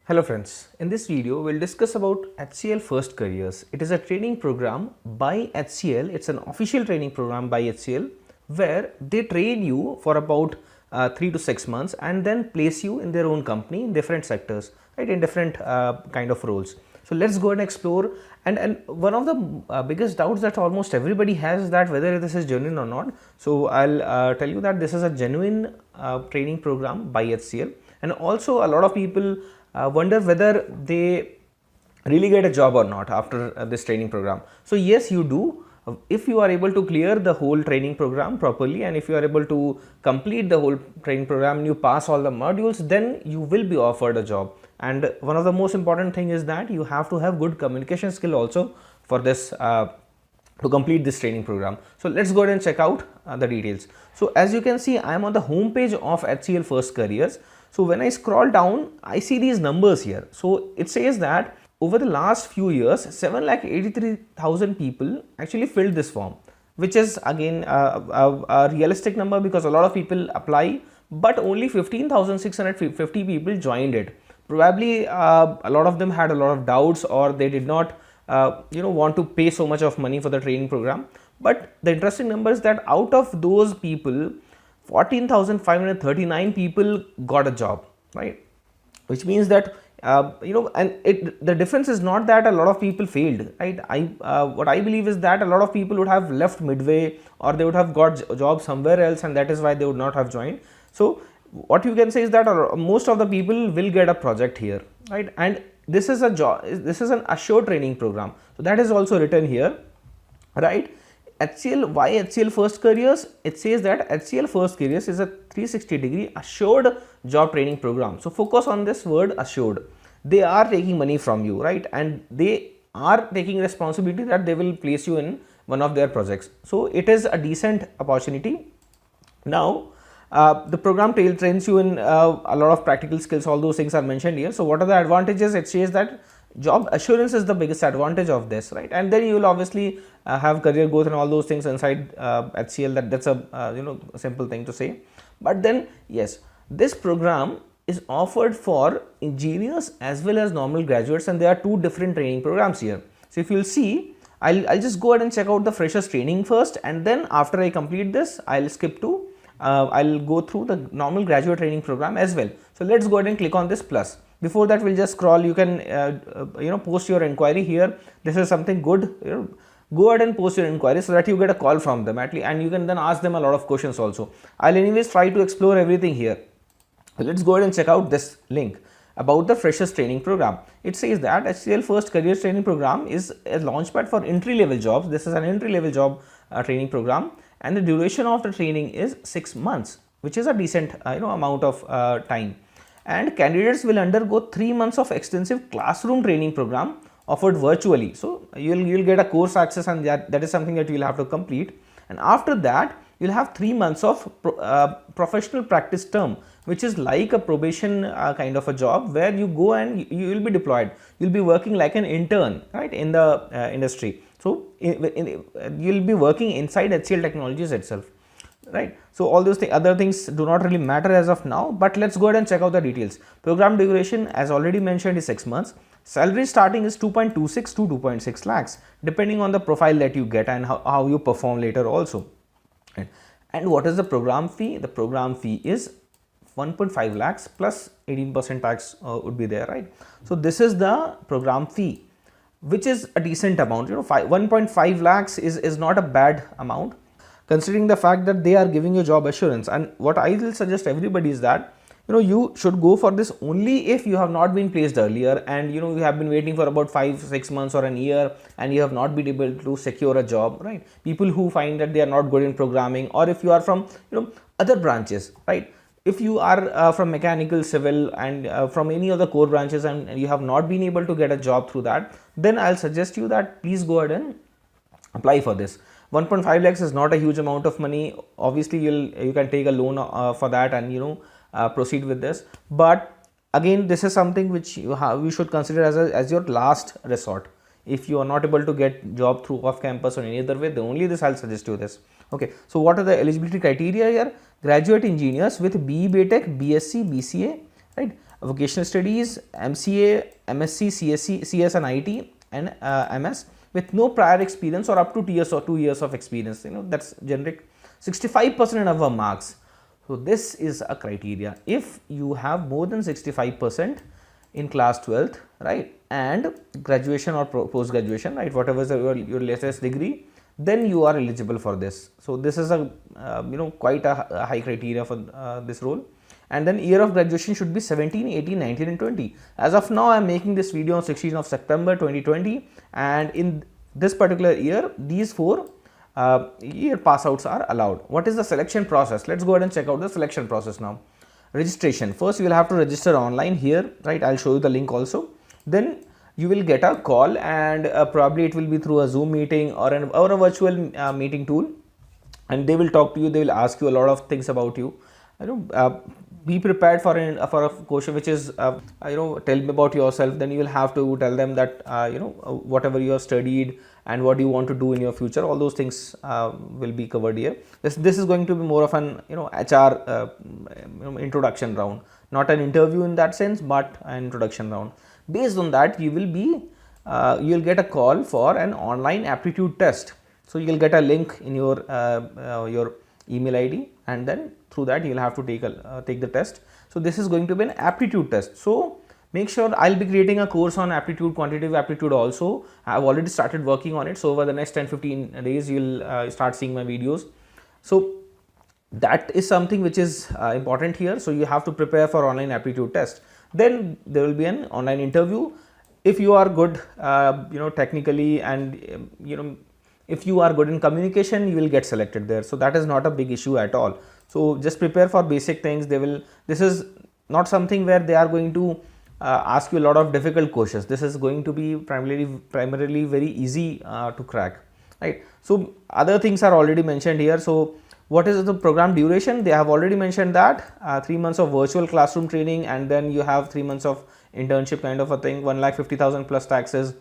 Hello friends, in this video we'll discuss about HCL First Careers. It is a training program by HCL. It's an official training program by HCL where they train you for about 3 to 6 months and then place you in their own company in different sectors, right, in different kind of roles. So let's go and explore, and one of the biggest doubts that almost everybody has is that whether this is genuine or not. So I'll tell you that this is a genuine training program by HCL, and also a lot of people wonder whether they really get a job or not after this training program. So yes, you do. If you are able to clear the whole training program properly, and if you are able to complete the whole training program and you pass all the modules, then you will be offered a job. And one of the most important thing is that you have to have good communication skill also for this to complete this training program. So let's go ahead and check out the details. So as you can see, I am on the home page of HCL First Careers. So when I scroll down, I see these numbers here. So it says that over the last few years, 7,83,000 people actually filled this form, which is again a realistic number because a lot of people apply, but only 15,650 people joined it. Probably a lot of them had a lot of doubts, or they did not want to pay so much of money for the training program. But the interesting number is that out of those people, 14,539 people got a job, right? Which means that the difference is not that a lot of people failed, right? What I believe is that a lot of people would have left midway, or they would have got a job somewhere else, and that is why they would not have joined. So what you can say is that most of the people will get a project here, right? And this is a job, this is an assured training program, so that is also written here, right? HCL, why HCL First Careers? It says that HCL First Careers is a 360-degree assured job training program. So focus on this word assured. They are taking money from you, right? And they are taking responsibility that they will place you in one of their projects. So it is a decent opportunity. Now the program trains you in a lot of practical skills. All those things are mentioned here. So what are the advantages? It says that job assurance is the biggest advantage of this, right? And then you will obviously have career growth and all those things inside HCL. That's a simple thing to say. But then yes, this program is offered for engineers as well as normal graduates, and there are two different training programs here. So if you'll see, I'll just go ahead and check out the freshers training first, and then after I complete this, I'll skip to I'll go through the normal graduate training program as well. So let's go ahead and click on this plus. Before that, we'll just scroll. You can post your inquiry here. This is something good. Go ahead and post your inquiry so that you get a call from them at least, and you can then ask them a lot of questions also. I'll anyways try to explore everything here. Let's go ahead and check out this link about the freshers training program. It says that HCL First Careers training program is a launchpad for entry level jobs. This is an entry level job training program, and the duration of the training is 6 months, which is a decent amount of time. And candidates will undergo 3 months of extensive classroom training program offered virtually. So you'll get a course access, and that is something that you'll have to complete. And after that, you'll have 3 months of professional practice term, which is like a probation kind of a job where you go and you will be deployed. You'll be working like an intern, right, in the industry. So you'll be working inside HCL Technologies itself, right? So all those other things do not really matter as of now, but let's go ahead and check out the details. Program duration, as already mentioned, is 6 months. Salary starting is 2.26 to 2.6 lakhs, depending on the profile that you get and how you perform later also. And what is the program fee? The program fee is 1.5 lakhs plus 18% tax would be there, right? So this is the program fee, which is a decent amount. 1.5 lakhs is not a bad amount, considering the fact that they are giving you job assurance. And what I will suggest everybody is that you should go for this only if you have not been placed earlier, and you have been waiting for about 5-6 months or an year, and you have not been able to secure a job, right? People who find that they are not good in programming, or if you are from other branches, right? If you are from mechanical, civil, and from any other core branches, and you have not been able to get a job through that, then I'll suggest you that please go ahead and apply for this. 1.5 lakhs is not a huge amount of money. Obviously, you can take a loan for that and proceed with this. But again, this is something which you should consider as your last resort. If you are not able to get job through off campus or any other way, then only this I'll suggest you this. Okay, so what are the eligibility criteria here? Graduate engineers with BE, BTech, BSc, BCA, right? vocational studies, MCA, MSc, CSC, CS and IT, and MS with no prior experience or up to 2 years or 2 years of experience. That's generic. 65% and above marks. So this is a criteria. If you have more than 65% in class 12th, right, and graduation or post graduation, right, whatever is your latest degree, then you are eligible for this. So this is a quite a high criteria for this role. And then year of graduation should be 17, 18, 19 and 20. As of now, I am making this video on 16th of September 2020, and in this particular year, these 4 year pass outs are allowed. What is the selection process? Let's go ahead and check out the selection process now. Registration. First, you will have to register online here, right? I'll show you the link also. Then you will get a call, and probably it will be through a Zoom meeting or a virtual meeting tool, and they will talk to you. They will ask you a lot of things about you. Be prepared for a question which is tell me about yourself. Then you will have to tell them that whatever you have studied and what you want to do in your future. All those things will be covered here. This is going to be more of an HR introduction round, not an interview in that sense, but an introduction round. Based on that, you will get a call for an online aptitude test. So you will get a link in your email ID, and then through that you will have to take the test. So this is going to be an aptitude test. So make sure, I'll be creating a course on aptitude, quantitative aptitude also. I've already started working on it. So over the next 10-15 days, you'll start seeing my videos. So that is something which is important here. So you have to prepare for online aptitude test. Then there will be an online interview. If you are good, technically, and if you are good in communication, you will get selected there. So that is not a big issue at all. So just prepare for basic things. This is not something where they are going to ask you a lot of difficult questions. This is going to be primarily very easy to crack, right? So other things are already mentioned here. So what is the program duration? They have already mentioned that 3 months of virtual classroom training, and then you have 3 months of internship kind of a thing, 1,50,000 plus taxes.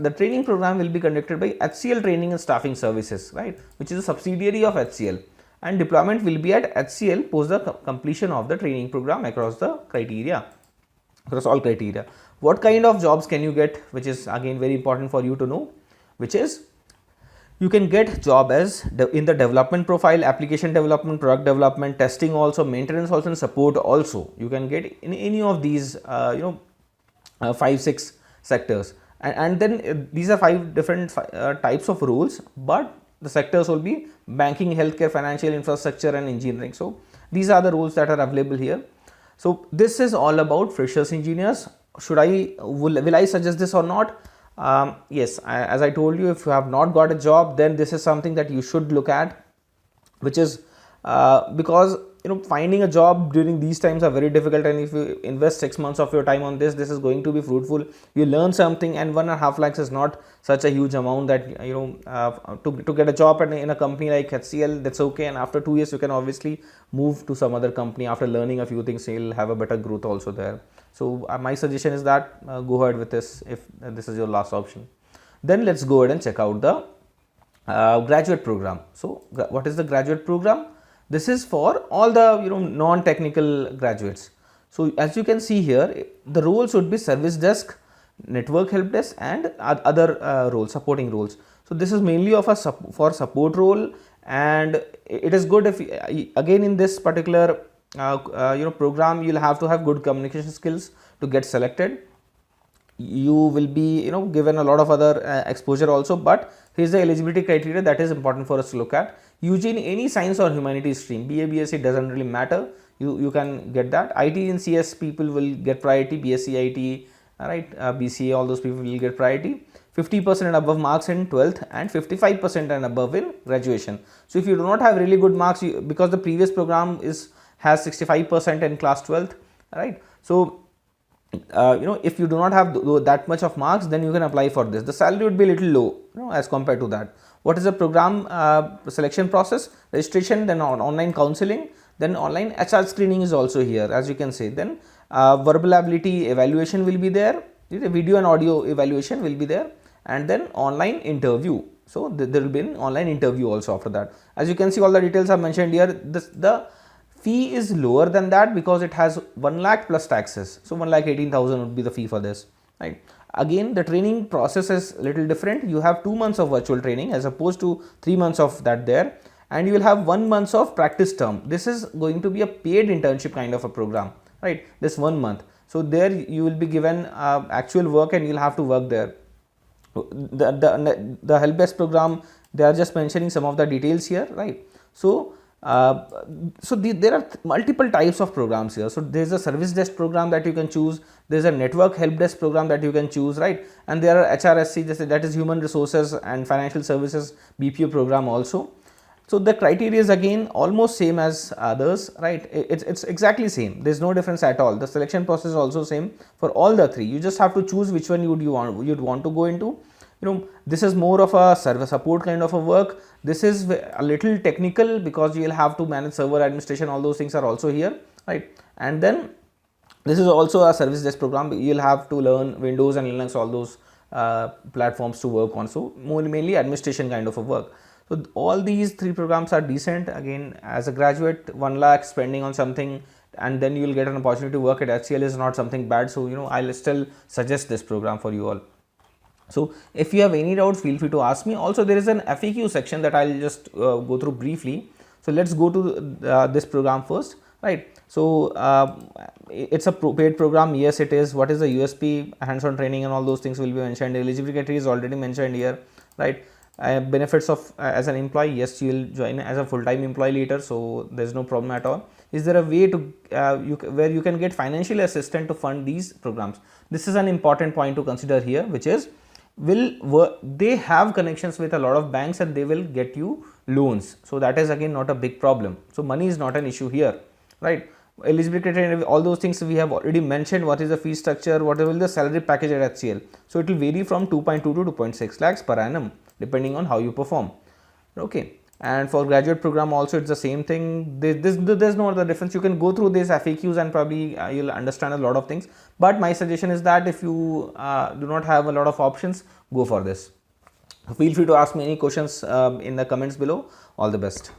The training program will be conducted by HCL Training and Staffing Services, right, which is a subsidiary of HCL, and deployment will be at HCL post the completion of the training program across all criteria. What kind of jobs can you get, which is again very important for you to know, which is you can get job as in the development profile, application development, product development, testing also, maintenance also, and support also. You can get in any of these 5-6 sectors. And then these are 5 different types of roles, but the sectors will be banking, healthcare, financial infrastructure and engineering. So these are the roles that are available here. So this is all about freshers engineers. Will I suggest this or not? Yes, as I told you, if you have not got a job, then this is something that you should look at, which is because finding a job during these times are very difficult, and if you invest 6 months of your time on this is going to be fruitful. You learn something, and 1.5 lakhs is not such a huge amount that to get a job in a company like HCL, that's okay. And after 2 years, you can obviously move to some other company. After learning a few things, you'll have a better growth also there. So my suggestion is that go ahead with this if this is your last option. Then let's go ahead and check out the graduate program. So what is the graduate program? This is for all the non-technical graduates. So as you can see here, the roles would be service desk, network help desk, and other roles, supporting roles. So this is mainly of a for support role, and it is good if again in this particular program you'll have to have good communication skills to get selected. You will be given a lot of other exposure also, but here's the eligibility criteria that is important for us to look at. Usually in any science or humanities stream, BA, BSc doesn't really matter, you can get that. IT and CS people will get priority, BSc IT, right, BCA, all those people will get priority. 50% and above marks in 12th and 55% and above in graduation. So if you do not have really good marks, because the previous program has 65% in class 12th, right? So if you do not have that much of marks, then you can apply for this. The salary would be a little low as compared to that. What is the program selection process? Registration, then online counseling, then online HR screening is also here, as you can see. Then verbal ability evaluation will be there, video and audio evaluation will be there, and then online interview. So there will be an online interview also after that. As you can see, all the details are mentioned here. The Fee is lower than that because it has 1 lakh plus taxes. So 1,18,000 would be the fee for this, right? Again, the training process is little different. You have 2 months of virtual training as opposed to 3 months of that there, and you will have 1 month of practice term. This is going to be a paid internship kind of a program, right? This 1 month. So there you will be given actual work and you'll have to work there. The help desk program, they are just mentioning some of the details here, right? So there are multiple types of programs here. So there's a service desk program that you can choose, there's a network help desk program that you can choose, right? And there are HRSC, that is human resources and financial services BPO program also. So the criteria is again almost same as others, right? It's exactly same. There's no difference at all. The selection process is also same for all the three. You just have to choose which one you'd want to go into. This is more of a service support kind of a work. This is a little technical because you'll have to manage server administration. All those things are also here, right? And then this is also a service desk program. You'll have to learn Windows and Linux, all those platforms to work on. So mainly administration kind of a work. So all these three programs are decent. Again, as a graduate, 1 lakh spending on something and then you will get an opportunity to work at HCL is not something bad. So I'll still suggest this program for you all. So if you have any doubts, feel free to ask me. Also, there is an FAQ section that I'll just go through briefly. So let's go to this program first, right? So it's a paid program. Yes, it is. What is the USP? Hands-on training and all those things will be mentioned. Eligibility criteria is already mentioned here, right? Benefits of as an employee, yes, you will join as a full-time employee later, so there's no problem at all. Is there a way to where you can get financial assistance to fund these programs? This is an important point to consider here, which is they have connections with a lot of banks and they will get you loans. So that is again not a big problem. So money is not an issue here, right? Eligibility criteria, all those things we have already mentioned. What is the fee structure? What will the salary package at HCL? So it will vary from 2.2 to 2.6 lakhs per annum depending on how you perform. Okay, and for graduate program also it's the same thing. There's no other difference. You can go through these FAQs and probably you'll understand a lot of things, but my suggestion is that if you do not have a lot of options, go for this. Feel free to ask me any questions in the comments below. All the best.